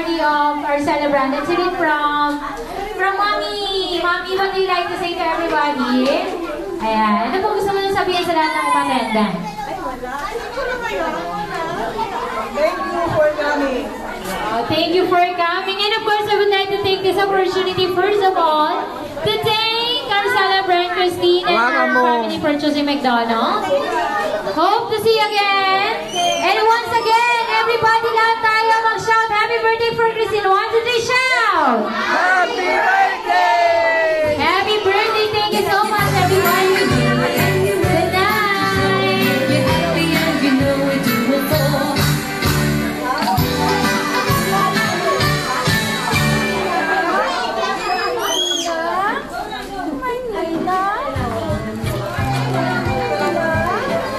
party of our celebrant. Let's hear it from Mommy. Mommy, what do you like to say to everybody? Ayan. Ano po gusto mo nang sabihin sa lahat ng umatenda? Ay, wala. Thank you for coming. Thank you for coming. And of course, I would like to take this opportunity, first of all, to thank our celebrant, Christine, and her family for choosing McDonald's. Hope to see you again. And once again, everybody, lahat tayo mag-shout happy birthday for Christine. 1, 2, 3, shout!